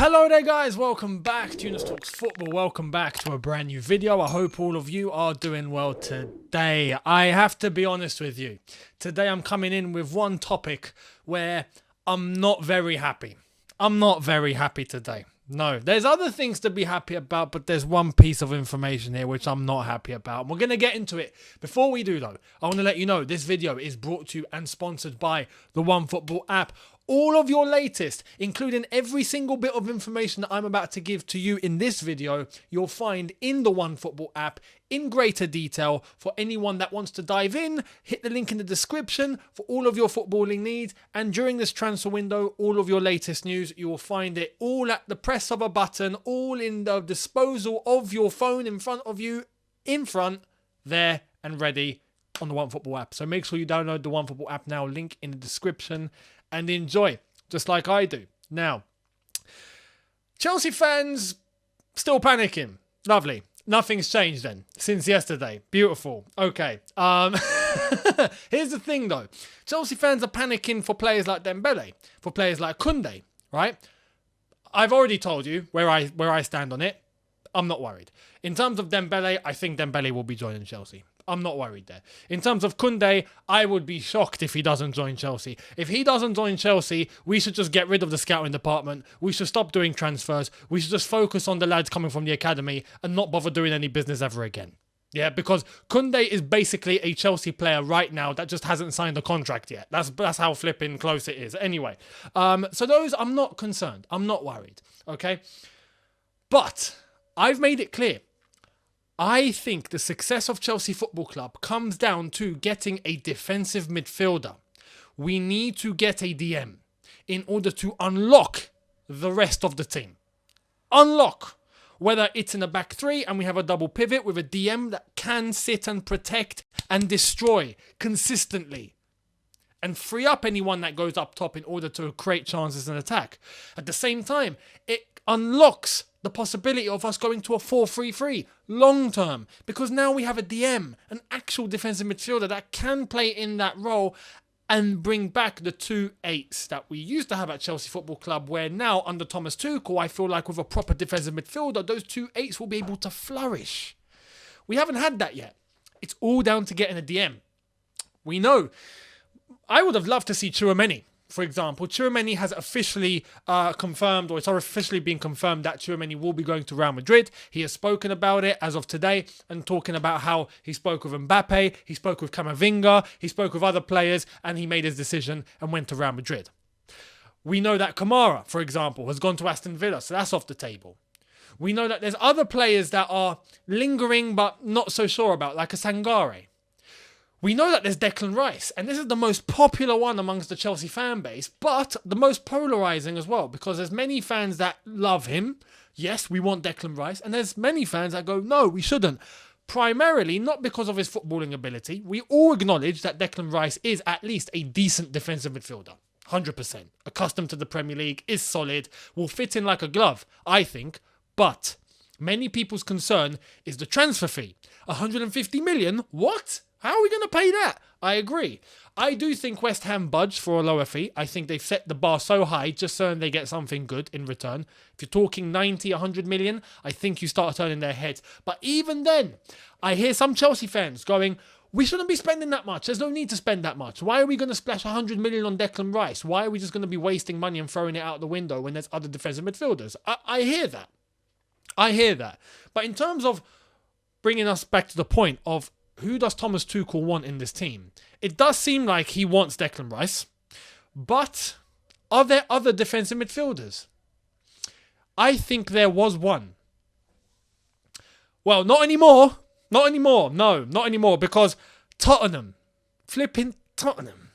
Hello there guys, welcome back to Younes Talks Football, welcome back to a brand new video. I hope all of you are doing well today. I have to be honest with you, today I'm coming in with one topic where I'm not very happy. I'm not very happy today. No, there's other things to be happy about, but there's one piece of information here which I'm not happy about. We're going to get into it. Before we do though, I want to let you know this video is brought to you and sponsored by the OneFootball app. All of your latest, including every single bit of information that I'm about to give to you in this video, you'll find in the OneFootball app in greater detail. For anyone that wants to dive in, hit the link in the description for all of your footballing needs. And during this transfer window, all of your latest news, you will find it all at the press of a button, all in the disposal of your phone in front of you, there and ready on the OneFootball app. So make sure you download the OneFootball app now, link in the description, and enjoy, just like I do. Now, Chelsea fans still panicking. Lovely. Nothing's changed then since yesterday. Beautiful. Okay. Here's the thing though. Chelsea fans are panicking for players like Dembele, for players like Koundé, right? I've already told you where I stand on it. I'm not worried. In terms of Dembele, I think Dembele will be joining Chelsea. I'm not worried there. In terms of Koundé, I would be shocked if he doesn't join Chelsea. If he doesn't join Chelsea, we should just get rid of the scouting department. We should stop doing transfers. We should just focus on the lads coming from the academy and not bother doing any business ever again. Yeah, because Koundé is basically a Chelsea player right now that just hasn't signed a contract yet. That's how flipping close it is. Anyway, so those, I'm not concerned. I'm not worried, okay? But I've made it clear. I think the success of Chelsea Football Club comes down to getting a defensive midfielder. We need to get a DM in order to unlock the rest of the team. Unlock. Whether it's in a back three and we have a double pivot with a DM that can sit and protect and destroy consistently. And free up anyone that goes up top in order to create chances in attack. At the same time, it unlocks the possibility of us going to a 4-3-3 long term, because now we have a DM, an actual defensive midfielder that can play in that role and bring back the 2 8s that we used to have at Chelsea Football Club, where now under Thomas Tuchel, I feel like with a proper defensive midfielder, those 2 8s will be able to flourish. We haven't had that yet. It's all down to getting a DM. We know. I would have loved to see Tchouaméni. For example, Tchouaméni has officially confirmed, or it's officially been confirmed that Tchouaméni will be going to Real Madrid. He has spoken about it as of today and talking about how he spoke with Mbappe, he spoke with Camavinga, he spoke with other players, and he made his decision and went to Real Madrid. We know that Kamara, for example, has gone to Aston Villa, so that's off the table. We know that there's other players that are lingering but not so sure about, like a Sangare. We know that there's Declan Rice, and this is the most popular one amongst the Chelsea fan base, but the most polarising as well, because there's many fans that love him. Yes, we want Declan Rice, and there's many fans that go, no, we shouldn't. Primarily, not because of his footballing ability. We all acknowledge that Declan Rice is at least a decent defensive midfielder. 100%. Accustomed to the Premier League, is solid, will fit in like a glove, I think, but many people's concern is the transfer fee. 150 million? What? How are we going to pay that? I agree. I do think West Ham budged for a lower fee. I think they've set the bar so high just so they get something good in return. If you're talking 90, 100 million, I think you start turning their heads. But even then, I hear some Chelsea fans going, we shouldn't be spending that much. There's no need to spend that much. Why are we going to splash 100 million on Declan Rice? Why are we just going to be wasting money and throwing it out the window when there's other defensive midfielders? I hear that. I hear that. But in terms of bringing us back to the point of who does Thomas Tuchel want in this team? It does seem like he wants Declan Rice, but are there other defensive midfielders? I think there was one. Well, not anymore. Not anymore. No, not anymore, because Tottenham, flipping Tottenham,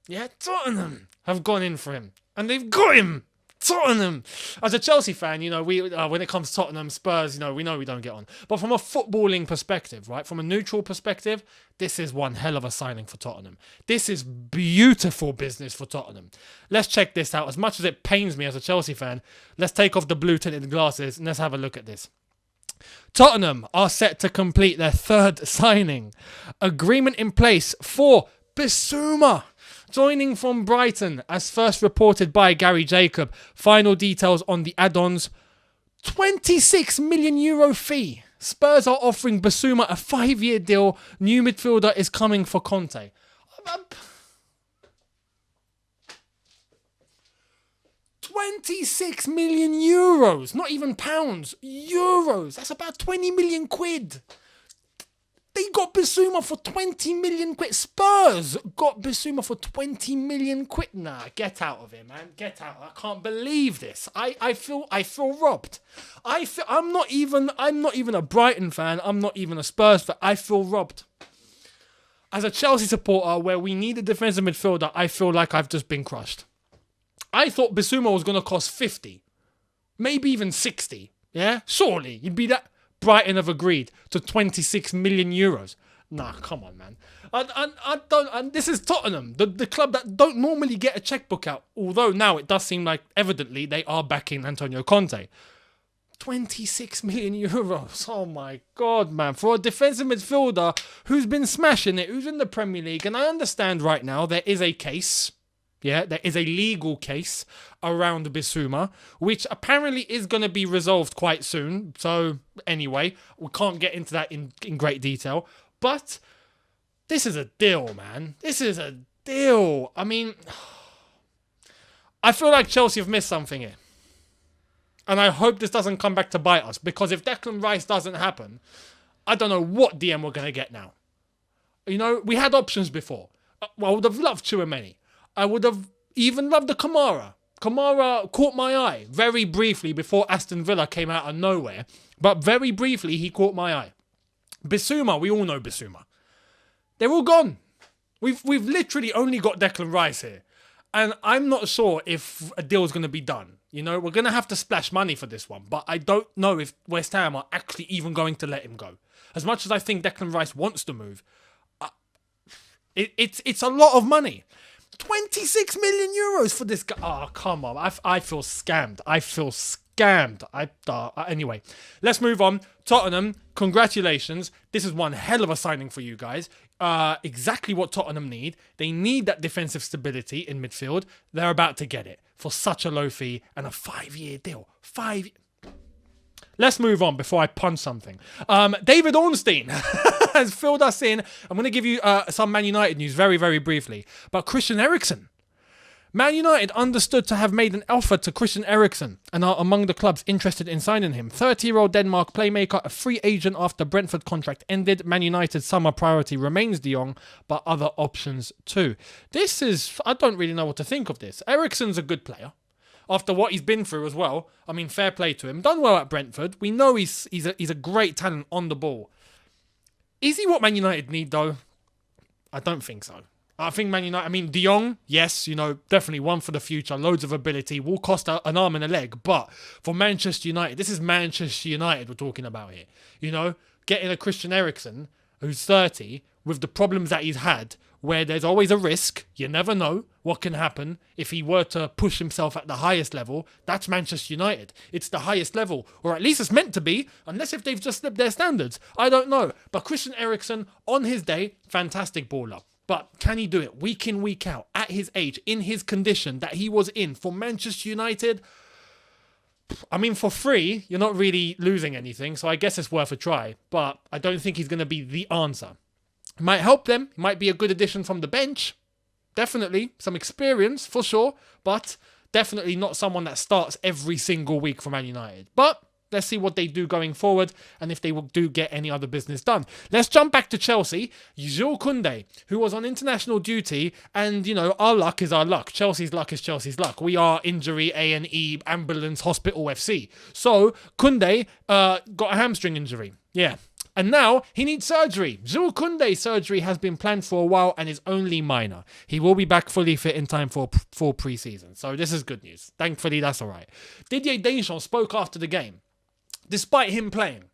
yeah, Tottenham have gone in for him, and they've got him. Tottenham. As a Chelsea fan, you know, we when it comes to Tottenham, Spurs, you know we don't get on. But from a footballing perspective, right, from a neutral perspective, this is one hell of a signing for Tottenham. This is beautiful business for Tottenham. Let's check this out. As much as it pains me as a Chelsea fan, let's take off the blue tinted glasses and let's have a look at this. Tottenham are set to complete their 3rd signing. Agreement in place for Bissouma. Joining from Brighton, as first reported by Gary Jacob. Final details on the add-ons. 26 million euro fee. Spurs are offering Bissouma a 5-year deal. New midfielder is coming for Conte. 26 million euros. Not even pounds. Euros. That's about 20 million quid. They got Bissouma for 20 million quid. Spurs got Bissouma for 20 million quid. Nah, get out of here, man. Get out. I can't believe this. I feel robbed. I'm not even a Brighton fan. I'm not even a Spurs fan. I feel robbed. As a Chelsea supporter, where we need a defensive midfielder, I feel like I've just been crushed. I thought Bissouma was going to cost 50. Maybe even 60. Yeah? Surely. You'd be that... Brighton have agreed to 26 million euros. Nah, come on, man. I don't. And this is Tottenham, the club that don't normally get a checkbook out. Although now it does seem like evidently they are backing Antonio Conte. 26 million euros. Oh my God, man. For a defensive midfielder who's been smashing it, who's in the Premier League. And I understand right now there is a case. Yeah, there is a legal case around Bissouma, which apparently is going to be resolved quite soon. So, anyway, we can't get into that in great detail. But this is a deal, man. This is a deal. I mean, I feel like Chelsea have missed something here. And I hope this doesn't come back to bite us. Because if Declan Rice doesn't happen, I don't know what DM we're going to get now. You know, we had options before. Well, I would have loved Tchouaméni. I would have even loved the Kamara. Kamara caught my eye very briefly before Aston Villa came out of nowhere. But very briefly, he caught my eye. Bissouma, we all know Bissouma. They're all gone. We've literally only got Declan Rice here. And I'm not sure if a deal's going to be done. You know, we're going to have to splash money for this one. But I don't know if West Ham are actually even going to let him go. As much as I think Declan Rice wants to move, it's a lot of money. 26 million euros for this guy. Oh, come on. I feel scammed. Anyway, let's move on. Tottenham, congratulations. This is one hell of a signing for you guys. Exactly what Tottenham need. They need that defensive stability in midfield. They're about to get it for such a low fee and a 5-year deal. Let's move on before I punch something. David Ornstein has filled us in. I'm going to give you some Man United news very, very briefly. But Christian Eriksen. Man United understood to have made an offer to Christian Eriksen and are among the clubs interested in signing him. 30-year-old Denmark playmaker, a free agent after Brentford contract ended. Man United's summer priority remains De Jong, but other options too. I don't really know what to think of this. Eriksen's a good player. After what he's been through as well. I mean, fair play to him. Done well at Brentford. We know he's a great talent on the ball. Is he what Man United need, though? I don't think so. I think Man United... I mean, De Jong, yes, you know, definitely one for the future. Loads of ability. Will cost an arm and a leg. But for Manchester United, this is Manchester United we're talking about here. You know, getting a Christian Eriksen, who's 30, with the problems that he's had, where there's always a risk. You never know what can happen if he were to push himself at the highest level. That's Manchester United. It's the highest level, or at least it's meant to be, unless if they've just slipped their standards. I don't know. But Christian Eriksen, on his day, fantastic baller. But can he do it week in, week out, at his age, in his condition that he was in for Manchester United? I mean, for free, you're not really losing anything, so I guess it's worth a try. But I don't think he's going to be the answer. Might help them. Might be a good addition from the bench. Definitely. Some experience, for sure. But definitely not someone that starts every single week for Man United. But let's see what they do going forward and if they do get any other business done. Let's jump back to Chelsea. Jules Koundé, who was on international duty. And, you know, our luck is our luck. Chelsea's luck is Chelsea's luck. We are injury A&E ambulance hospital FC. So Koundé got a hamstring injury. Yeah. And now he needs surgery. Jules Koundé's surgery has been planned for a while and is only minor. He will be back fully fit in time for pre-season. So this is good news. Thankfully, that's all right. Didier Deschamps spoke after the game. Despite him playing,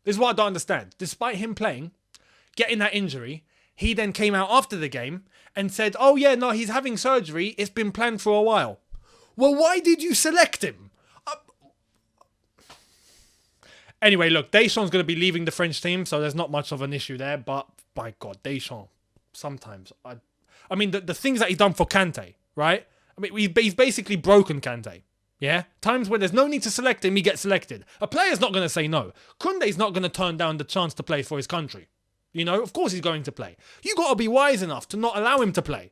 this is what I don't understand. Despite him playing, getting that injury, he then came out after the game and said, oh yeah, no, he's having surgery. It's been planned for a while. Well, why did you select him? Anyway, look, Deschamps going to be leaving the French team, so there's not much of an issue there. But, my God, Deschamps, sometimes. I mean, the things that he's done for Kante, right? I mean, he's basically broken Kante. Yeah? Times where there's no need to select him, he gets selected. A player's not going to say no. Koundé's not going to turn down the chance to play for his country. You know, of course he's going to play. You got to be wise enough to not allow him to play.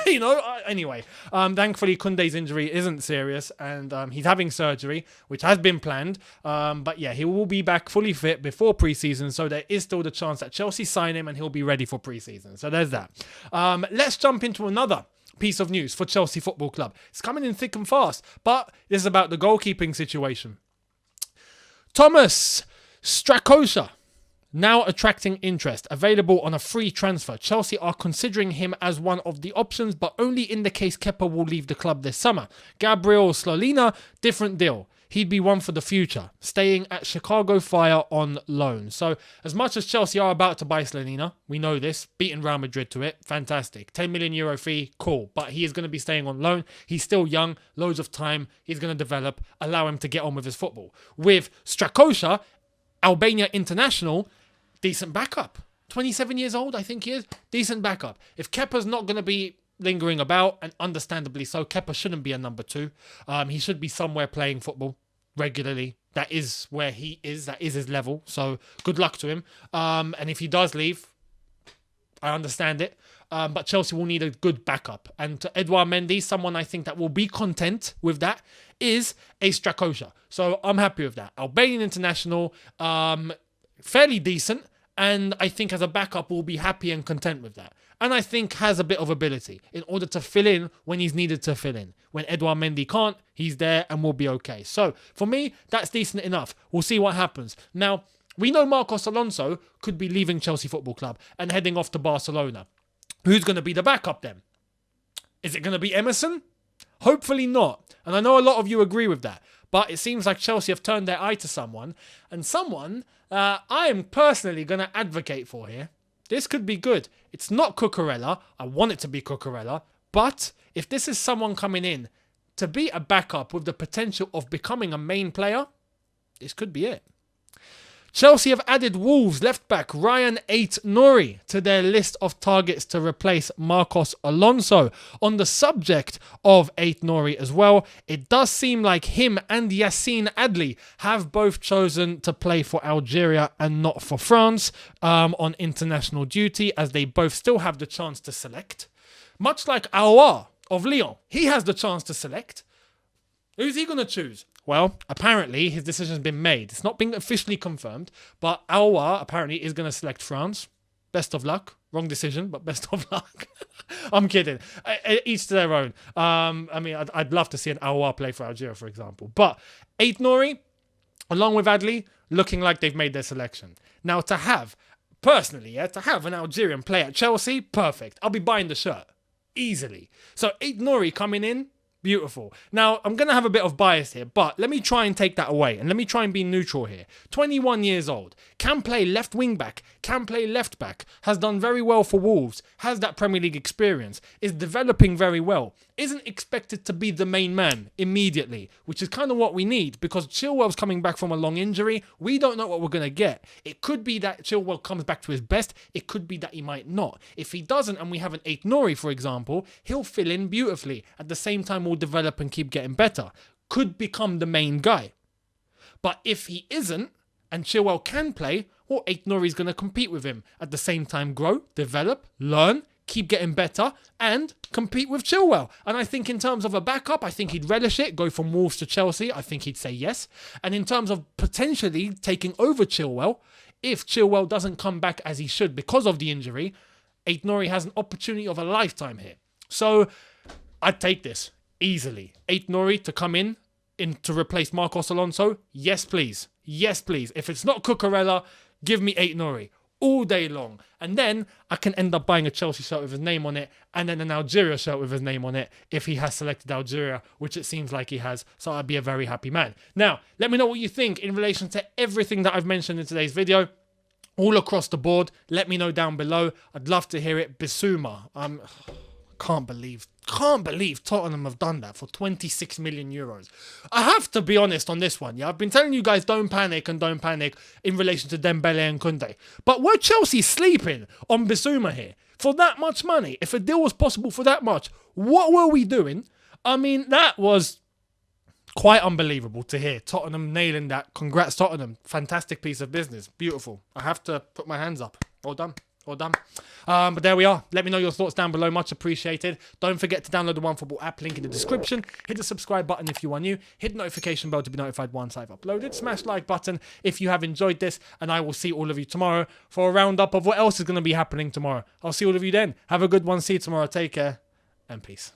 You know, anyway, thankfully Koundé's injury isn't serious, and he's having surgery, which has been planned. But yeah, he will be back fully fit before pre-season, so there is still the chance that Chelsea sign him and he'll be ready for pre-season. So there's that. Let's jump into another piece of news for Chelsea Football Club. It's coming in thick and fast, but this is about the goalkeeping situation. Thomas Strakosha now attracting interest, available on a free transfer. Chelsea are considering him as one of the options, but only in the case Kepa will leave the club this summer. Gabriel Slolina, different deal. He'd be one for the future, staying at Chicago Fire on loan. So, as much as Chelsea are about to buy Slolina, we know this, beating Real Madrid to it, fantastic. 10 million euro fee, cool. But he is going to be staying on loan. He's still young, loads of time. He's going to develop, allow him to get on with his football. With Strakosha, Albania international, decent backup. 27 years old, I think he is. Decent backup. If Kepa's not going to be lingering about, and understandably so, Kepa shouldn't be a number 2. He should be somewhere playing football regularly. That is where he is. That is his level. So good luck to him. And if he does leave, I understand it. But Chelsea will need a good backup. And to Edouard Mendy, someone I think that will be content with that, is a Strakosha. So I'm happy with that. Albanian international, fairly decent. And I think as a backup, will be happy and content with that. And I think has a bit of ability in order to fill in when he's needed to fill in. When Edouard Mendy can't, he's there and will be okay. So for me, that's decent enough. We'll see what happens. Now, we know Marcos Alonso could be leaving Chelsea Football Club and heading off to Barcelona. Who's going to be the backup then? Is it going to be Emerson? Hopefully not. And I know a lot of you agree with that. But it seems like Chelsea have turned their eye to someone. And someone I am personally going to advocate for here. This could be good. It's not Cucurella. I want it to be Cucurella. But if this is someone coming in to be a backup with the potential of becoming a main player, this could be it. Chelsea have added Wolves left-back Ryan Ait-Nouri to their list of targets to replace Marcos Alonso. On the subject of Ait-Nouri as well, it does seem like him and Yassine Adli have both chosen to play for Algeria and not for France on international duty, as they both still have the chance to select. Much like Aouar of Lyon, he has the chance to select. Who's he going to choose? Well, apparently his decision's been made. It's not been officially confirmed, but Aouar apparently is going to select France. Best of luck. Wrong decision, but best of luck. I'm kidding. Each to their own. I mean, I'd love to see an Aouar play for Algeria, for example. But Ait-Nouri, along with Adli, looking like they've made their selection. Now, to have an Algerian play at Chelsea, perfect. I'll be buying the shirt. Easily. So Ait-Nouri coming in, beautiful. Now, I'm going to have a bit of bias here, but let me try and take that away, and let me try and be neutral here. 21 years old, can play left wing back, can play left back, has done very well for Wolves, has that Premier League experience, is developing very well, isn't expected to be the main man immediately, which is kind of what we need, because Chilwell's coming back from a long injury. We don't know what we're going to get. It could be that Chilwell comes back to his best. It could be that he might not. If he doesn't, and we have an Ait-Nouri, for example, he'll fill in beautifully. At the same time, we'll develop and keep getting better. Could become the main guy. But if he isn't, and Chilwell can play, well, Ait-Nouri's going to compete with him. At the same time, grow, develop, learn, keep getting better, and compete with Chilwell. And I think in terms of a backup, I think he'd relish it, go from Wolves to Chelsea. I think he'd say yes. And in terms of potentially taking over Chilwell, if Chilwell doesn't come back as he should because of the injury, Ait-Nouri has an opportunity of a lifetime here. So I'd take this easily. Ait-Nouri to come in to replace Marcos Alonso, yes please. Yes please. If it's not Cucurella, give me Ait-Nouri all day long. And then I can end up buying a Chelsea shirt with his name on it, and then an Algeria shirt with his name on it if he has selected Algeria, which it seems like he has. So I'd be a very happy man. Now, let me know what you think in relation to everything that I've mentioned in today's video. All across the board, let me know down below. I'd love to hear it. Bissouma. Can't believe Tottenham have done that for 26 million euros. I have to be honest on this one. Yeah, I've been telling you guys don't panic in relation to Dembele and Koundé. But were Chelsea sleeping on Bissouma here for that much money? If a deal was possible for that much, what were we doing? I mean, that was quite unbelievable to hear. Tottenham nailing that. Congrats, Tottenham. Fantastic piece of business. Beautiful. I have to put my hands up. Well done. But there we are. Let me know your thoughts down below. Much appreciated. Don't forget to download the OneFootball app. Link in the description. Hit the subscribe button if you are new. Hit the notification bell to be notified once I've uploaded. Smash like button if you have enjoyed this. And I will see all of you tomorrow for a roundup of what else is going to be happening tomorrow. I'll see all of you then. Have a good one. See you tomorrow. Take care and peace.